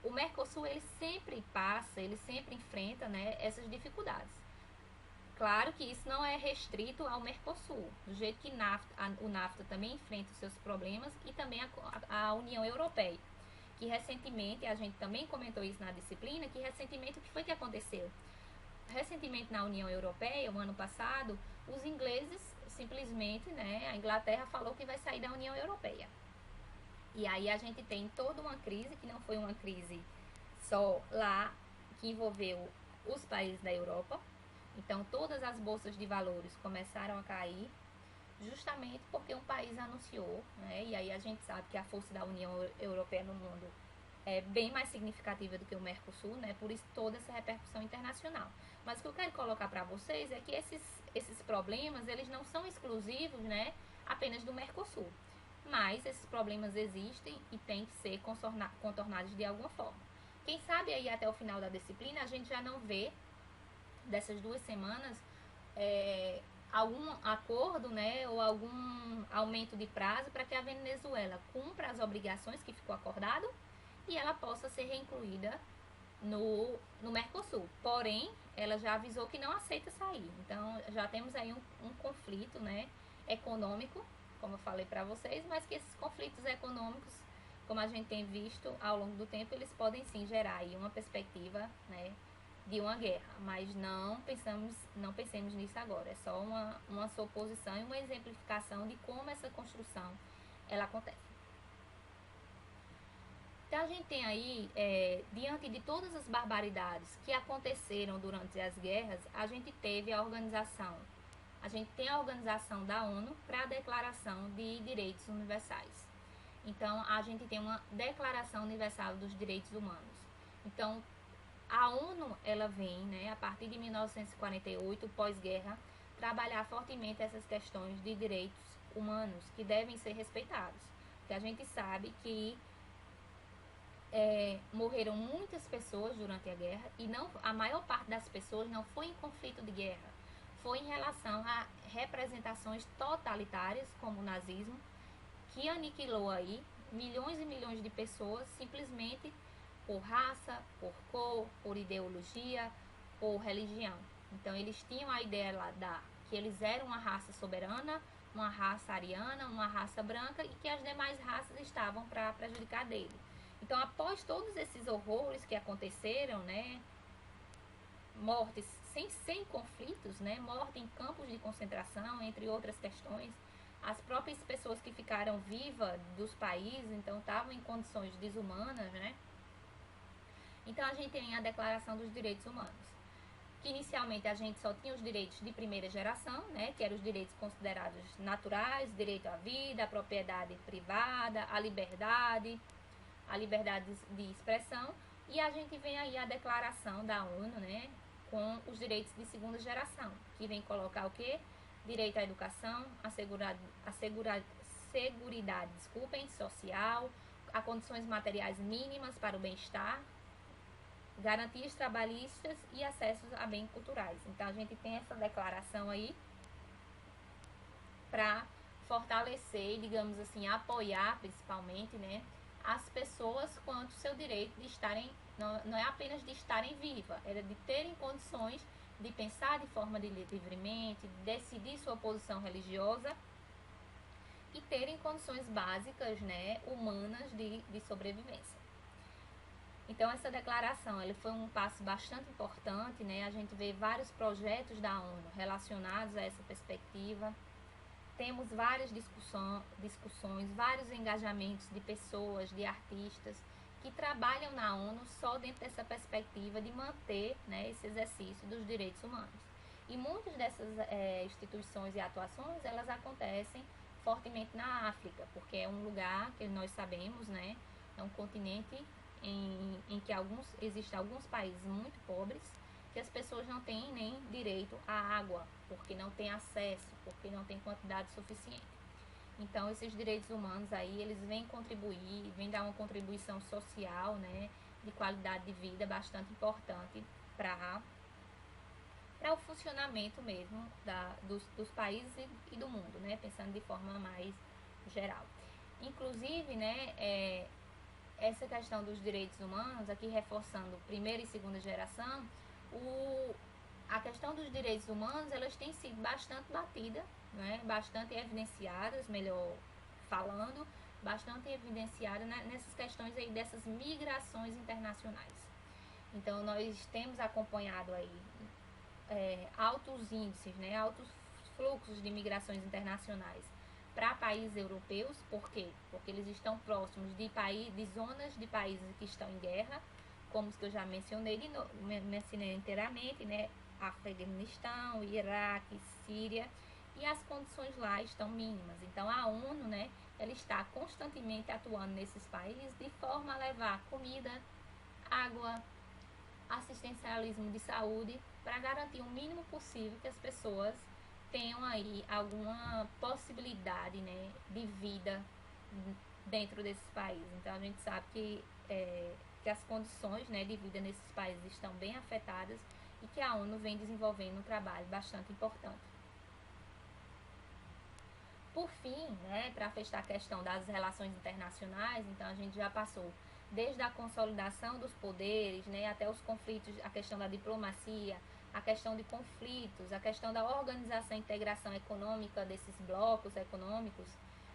o Mercosul, ele sempre enfrenta, né, essas dificuldades. Claro que isso não é restrito ao Mercosul, do jeito que o NAFTA também enfrenta os seus problemas, e também a União Europeia, que recentemente, a gente também comentou isso na disciplina, que recentemente o que foi que aconteceu? Recentemente na União Europeia, o ano passado, os ingleses simplesmente, né, a Inglaterra falou que vai sair da União Europeia. E aí a gente tem toda uma crise, que não foi uma crise só lá, que envolveu os países da Europa. Então todas as bolsas de valores começaram a cair, justamente porque um país anunciou, né, e aí a gente sabe que a força da União Europeia no mundo é bem mais significativa do que o Mercosul, né, por isso toda essa repercussão internacional. Mas o que eu quero colocar para vocês é que esses problemas, eles não são exclusivos, né, apenas do Mercosul, mas esses problemas existem e têm que ser contornados de alguma forma. Quem sabe aí até o final da disciplina a gente já não vê, dessas 2 semanas, algum acordo, né, ou algum aumento de prazo para que a Venezuela cumpra as obrigações que ficou acordado e ela possa ser reincluída no Mercosul. Porém, ela já avisou que não aceita sair. Então, já temos aí um conflito, né, econômico, como eu falei para vocês, mas que esses conflitos econômicos, como a gente tem visto ao longo do tempo, eles podem sim gerar aí uma perspectiva, né, de uma guerra, mas não pensemos nisso agora. É só uma suposição e uma exemplificação de como essa construção ela acontece. Então a gente tem aí, diante de todas as barbaridades que aconteceram durante as guerras, a gente tem a organização da ONU para a Declaração de Direitos Universais. Então a gente tem uma Declaração Universal dos Direitos Humanos. Então a ONU, ela vem, né, a partir de 1948, pós-guerra, trabalhar fortemente essas questões de direitos humanos que devem ser respeitados. Porque a gente sabe que morreram muitas pessoas durante a guerra e a maior parte das pessoas não foi em conflito de guerra, foi em relação a representações totalitárias, como o nazismo, que aniquilou aí milhões e milhões de pessoas simplesmente por raça, por cor, por ideologia, por religião. Então eles tinham a ideia lá que eles eram uma raça soberana, uma raça ariana, uma raça branca e que as demais raças estavam para prejudicar dele. Então, após todos esses horrores que aconteceram, né, mortes sem conflitos, né, morte em campos de concentração, entre outras questões, as próprias pessoas que ficaram vivas dos países, então estavam em condições desumanas, né? Então a gente tem a Declaração dos Direitos Humanos, que inicialmente a gente só tinha os direitos de primeira geração, né, que eram os direitos considerados naturais, direito à vida, à propriedade privada, à liberdade de expressão, e a gente vem aí a declaração da ONU, né, com os direitos de segunda geração, que vem colocar o quê? Direito à educação, seguridade social, a condições materiais mínimas para o bem-estar, garantias trabalhistas e acessos a bens culturais. Então a gente tem essa declaração aí para fortalecer, digamos assim, apoiar principalmente, né, as pessoas quanto ao seu direito de estarem, não é apenas de estarem vivas, é de terem condições de pensar de forma livremente, de decidir sua posição religiosa e terem condições básicas, né, humanas de sobrevivência. Então essa declaração, ela foi um passo bastante importante, né? A gente vê vários projetos da ONU relacionados a essa perspectiva. Temos várias discussões, vários engajamentos de pessoas, de artistas que trabalham na ONU só dentro dessa perspectiva de manter, né, esse exercício dos direitos humanos. E muitas dessas instituições e atuações, elas acontecem fortemente na África, porque é um lugar que nós sabemos, né, é um continente em que existem alguns países muito pobres, que as pessoas não têm nem direito à água, porque não têm acesso, porque não têm quantidade suficiente. Então, esses direitos humanos aí, eles vêm contribuir, vêm dar uma contribuição social, né, de qualidade de vida bastante importante para o funcionamento mesmo dos países e do mundo, né, pensando de forma mais geral. Inclusive, né, essa questão dos direitos humanos, aqui reforçando primeira e segunda geração, a questão dos direitos humanos, elas têm sido bastante batidas, né, bastante evidenciadas, melhor falando, bastante evidenciadas nessas questões aí dessas migrações internacionais. Então, nós temos acompanhado aí altos índices, né, altos fluxos de migrações internacionais para países europeus. Por quê? Porque eles estão próximos de zonas de países que estão em guerra, como os que eu já mencionei inteiramente, né? Afeganistão, Iraque, Síria, e as condições lá estão mínimas. Então a ONU, né, ela está constantemente atuando nesses países de forma a levar comida, água, assistencialismo de saúde, para garantir o mínimo possível que as pessoas tenham aí alguma possibilidade, né, de vida dentro desses países. Então a gente sabe que as condições, né, de vida nesses países estão bem afetadas e que a ONU vem desenvolvendo um trabalho bastante importante. Por fim, né, para fechar a questão das relações internacionais, então a gente já passou desde a consolidação dos poderes, né, até os conflitos, a questão da diplomacia, a questão de conflitos, a questão da organização e integração econômica desses blocos econômicos,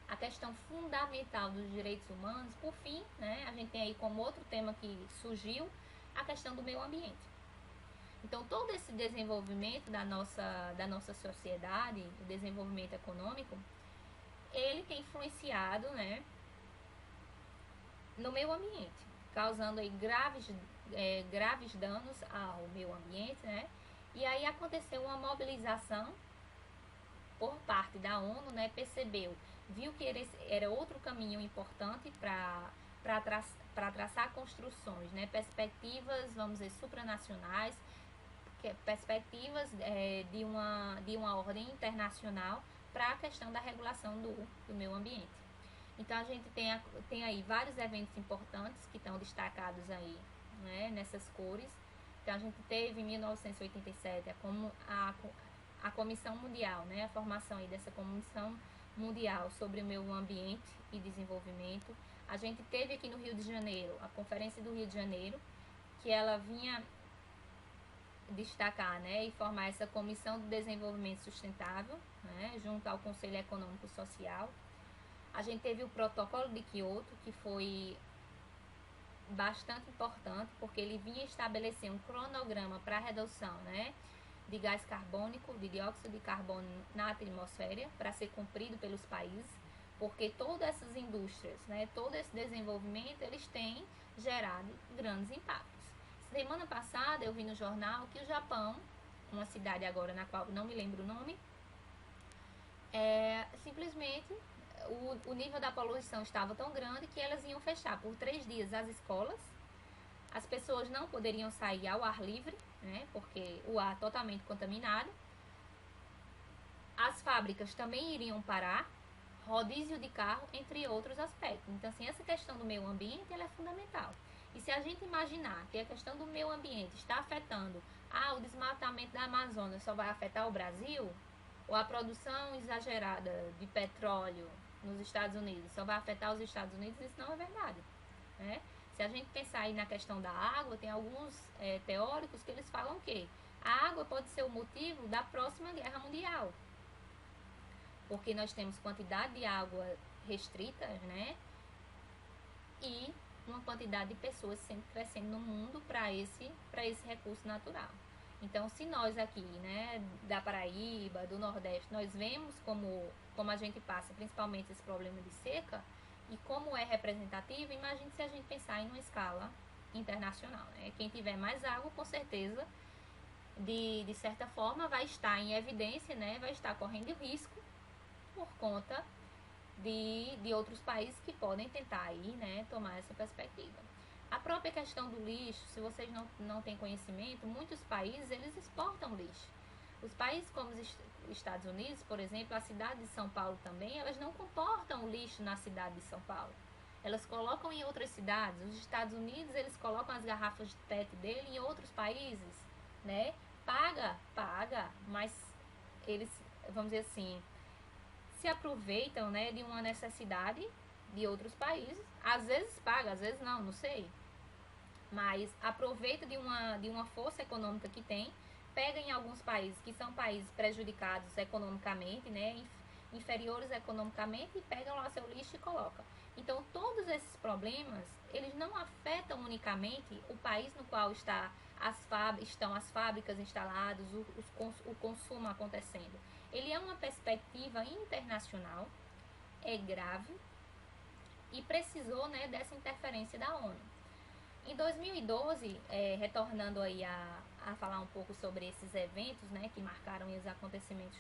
a questão fundamental dos direitos humanos. Por fim, né, a gente tem aí como outro tema que surgiu a questão do meio ambiente. Então, todo esse desenvolvimento da nossa sociedade, o desenvolvimento econômico, ele tem influenciado, né, no meio ambiente, causando aí graves danos ao meio ambiente, né? E aí aconteceu uma mobilização por parte da ONU, né? Viu que era outro caminho importante para traçar construções, né? Perspectivas, vamos dizer, supranacionais, perspectivas de uma ordem internacional para a questão da regulação do meio ambiente. Então a gente tem aí vários eventos importantes que estão destacados aí, né, nessas cores. Então a gente teve em 1987 a Comissão Mundial, né, a formação aí dessa Comissão Mundial sobre o Meio Ambiente e Desenvolvimento. A gente teve aqui no Rio de Janeiro, a Conferência do Rio de Janeiro, que ela vinha destacar, né, e formar essa Comissão de Desenvolvimento Sustentável, né, junto ao Conselho Econômico e Social. A gente teve o Protocolo de Kyoto, que foi bastante importante, porque ele vinha estabelecer um cronograma para a redução, né, de gás carbônico, de dióxido de carbono na atmosfera, para ser cumprido pelos países, porque todas essas indústrias, né, todo esse desenvolvimento, eles têm gerado grandes impactos. Semana passada eu vi no jornal que o Japão, uma cidade agora na qual não me lembro o nome, simplesmente o nível da poluição estava tão grande que elas iam fechar por 3 dias as escolas, as pessoas não poderiam sair ao ar livre, né, porque o ar totalmente contaminado, as fábricas também iriam parar, rodízio de carro, entre outros aspectos. Então, assim, essa questão do meio ambiente, ela é fundamental. E se a gente imaginar que a questão do meio ambiente está afetando, o desmatamento da Amazônia só vai afetar o Brasil, ou a produção exagerada de petróleo nos Estados Unidos só vai afetar os Estados Unidos, isso não é verdade, né? Se a gente pensar aí na questão da água, tem alguns teóricos que eles falam que a água pode ser o motivo da próxima guerra mundial, porque nós temos quantidade de água restrita, né? E uma quantidade de pessoas sempre crescendo no mundo para esse recurso natural. Então, se nós aqui, né, da Paraíba, do Nordeste, nós vemos como a gente passa principalmente esse problema de seca e como é representativo, imagine se a gente pensar em uma escala internacional, né? Quem tiver mais água, com certeza, de certa forma, vai estar em evidência, né, vai estar correndo risco por conta de outros países que podem tentar aí, né, tomar essa perspectiva. A própria questão do lixo, se vocês não têm conhecimento, muitos países eles exportam lixo. Os países como os Estados Unidos, por exemplo, a cidade de São Paulo também, elas não comportam o lixo na cidade de São Paulo. Elas colocam em outras cidades. Os Estados Unidos, eles colocam as garrafas de PET dele em outros países, né? Paga, mas eles, vamos dizer assim, se aproveitam, né, de uma necessidade de outros países. Às vezes paga, às vezes não sei. Mas aproveita de uma força econômica que tem, pega em alguns países que são países prejudicados economicamente, né, inferiores economicamente, e pegam lá seu lixo e colocam. Então, todos esses problemas, eles não afetam unicamente o país no qual estão as fábricas instaladas, o consumo acontecendo. Ele é uma perspectiva internacional, é grave e precisou, né, dessa interferência da ONU. Em 2012, retornando aí a falar um pouco sobre esses eventos, né, que marcaram os acontecimentos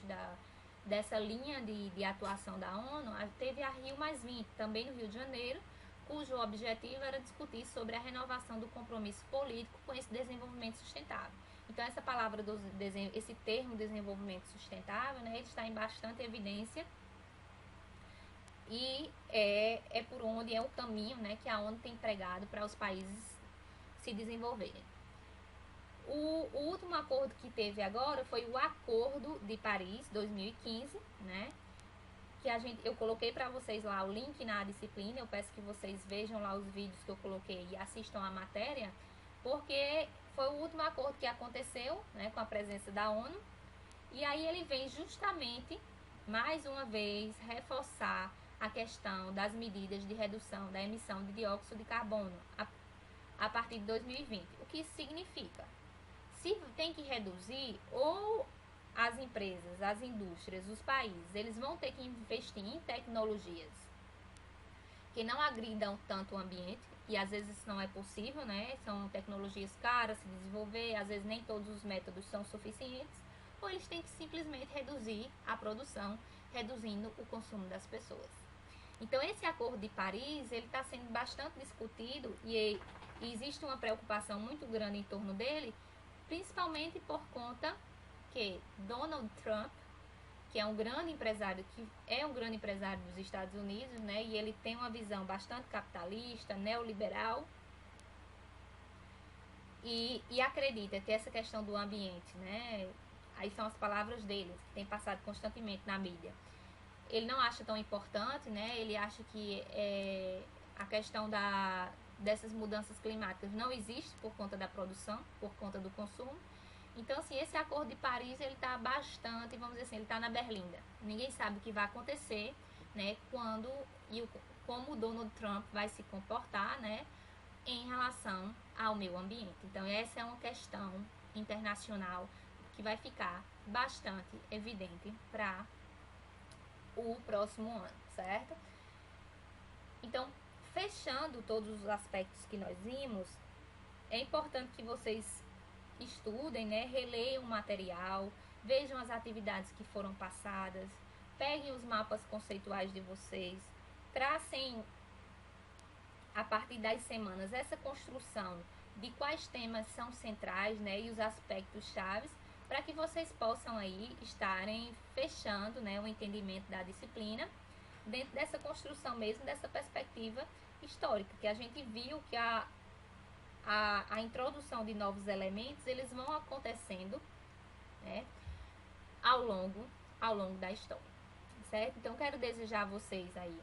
dessa linha de atuação da ONU, teve a Rio+20, também no Rio de Janeiro, cujo objetivo era discutir sobre a renovação do compromisso político com esse desenvolvimento sustentável. Então, essa palavra, esse termo desenvolvimento sustentável, né, ele está em bastante evidência e é por onde é o caminho, né, que a ONU tem pregado para os países se desenvolverem. O último acordo que teve agora foi o Acordo de Paris 2015, né? Que eu coloquei para vocês lá o link na disciplina. Eu peço que vocês vejam lá os vídeos que eu coloquei e assistam a matéria, porque foi o último acordo que aconteceu, né, com a presença da ONU. E aí ele vem justamente, mais uma vez, reforçar a questão das medidas de redução da emissão de dióxido de carbono a partir de 2020. O que isso significa? Se tem que reduzir, ou as empresas, as indústrias, os países, eles vão ter que investir em tecnologias que não agridam tanto o ambiente, e às vezes isso não é possível, né? São tecnologias caras de se desenvolver, às vezes nem todos os métodos são suficientes, ou eles têm que simplesmente reduzir a produção, reduzindo o consumo das pessoas. Então, esse Acordo de Paris, ele está sendo bastante discutido e existe uma preocupação muito grande em torno dele, principalmente por conta que Donald Trump, que é um grande empresário dos Estados Unidos, né, e ele tem uma visão bastante capitalista, neoliberal, e acredita que essa questão do ambiente, né, aí são as palavras dele, que tem passado constantemente na mídia, ele não acha tão importante, né, ele acha que a questão dessas mudanças climáticas não existe por conta da produção, por conta do consumo. Então, assim, esse Acordo de Paris, ele está bastante, vamos dizer assim, ele está na berlinda. Ninguém sabe o que vai acontecer, né, quando e como o Donald Trump vai se comportar, né, em relação ao meio ambiente. Então, essa é uma questão internacional que vai ficar bastante evidente para o próximo ano, certo? Então, fechando todos os aspectos que nós vimos, é importante que vocês estudem, né, releiam o material, vejam as atividades que foram passadas, peguem os mapas conceituais de vocês, tracem a partir das semanas essa construção de quais temas são centrais, né, e os aspectos chaves, para que vocês possam aí estarem fechando, né, o entendimento da disciplina dentro dessa construção mesmo, dessa perspectiva histórica, que a gente viu que a introdução de novos elementos, eles vão acontecendo, né, ao longo da história, certo? Então, quero desejar a vocês aí,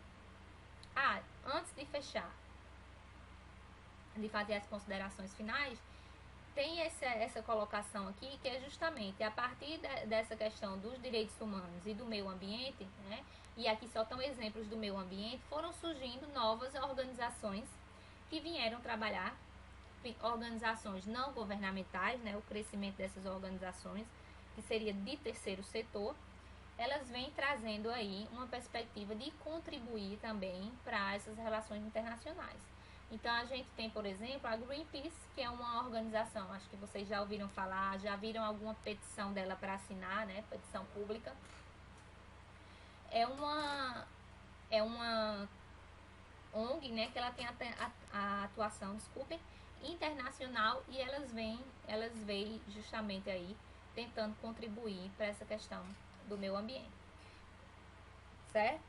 antes de fechar, de fazer as considerações finais, tem essa colocação aqui, que é justamente a partir dessa questão dos direitos humanos e do meio ambiente, né? E aqui só estão exemplos do meio ambiente, foram surgindo novas organizações que vieram trabalhar, organizações não governamentais, né? O crescimento dessas organizações, que seria de terceiro setor, elas vêm trazendo aí uma perspectiva de contribuir também para essas relações internacionais. Então, a gente tem, por exemplo, a Greenpeace, que é uma organização, acho que vocês já ouviram falar, já viram alguma petição dela para assinar, né, petição pública. É uma ONG, né, que ela tem a atuação, internacional, e elas vêm justamente aí tentando contribuir para essa questão do meio ambiente, certo?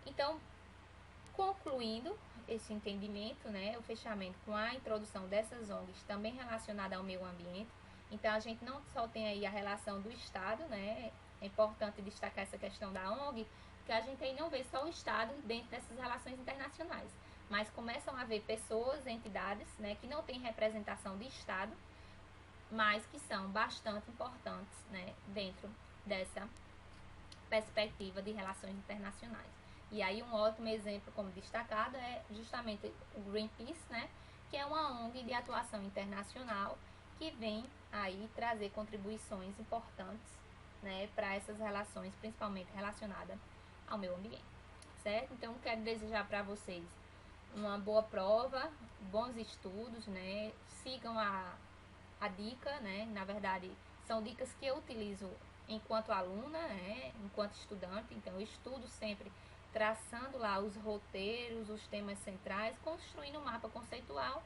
Então, concluindo esse entendimento, né, o fechamento com a introdução dessas ONGs também relacionada ao meio ambiente. Então, a gente não só tem aí a relação do Estado, né, é importante destacar essa questão da ONG, que a gente aí não vê só o Estado dentro dessas relações internacionais, mas começam a haver pessoas, entidades, né, que não têm representação de Estado, mas que são bastante importantes, né, dentro dessa perspectiva de relações internacionais. E aí um ótimo exemplo como destacado é justamente o Greenpeace, né, que é uma ONG de atuação internacional que vem aí trazer contribuições importantes, né, para essas relações, principalmente relacionadas ao meio ambiente, certo? Então, quero desejar para vocês uma boa prova, bons estudos, né, sigam a dica, né, na verdade, são dicas que eu utilizo enquanto aluna, né, enquanto estudante. Então, eu estudo sempre traçando lá os roteiros, os temas centrais, construindo um mapa conceitual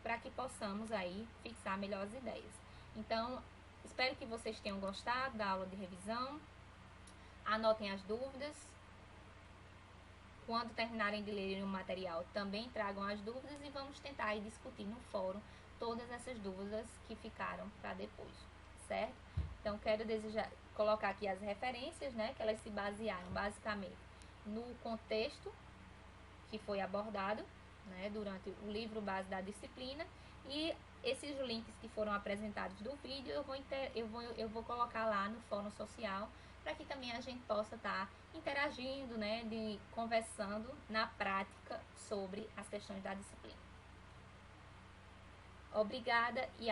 para que possamos aí fixar melhores ideias. Então, espero que vocês tenham gostado da aula de revisão. Anotem as dúvidas. Quando terminarem de lerem o material, também tragam as dúvidas e vamos tentar aí discutir no fórum todas essas dúvidas que ficaram para depois, certo? Então, quero colocar aqui as referências, né, que elas se basearam basicamente no contexto que foi abordado, né, durante o livro base da disciplina, e esses links que foram apresentados do vídeo eu vou colocar lá no fórum social, para que também a gente possa estar interagindo, né, conversando na prática sobre as questões da disciplina. Obrigada e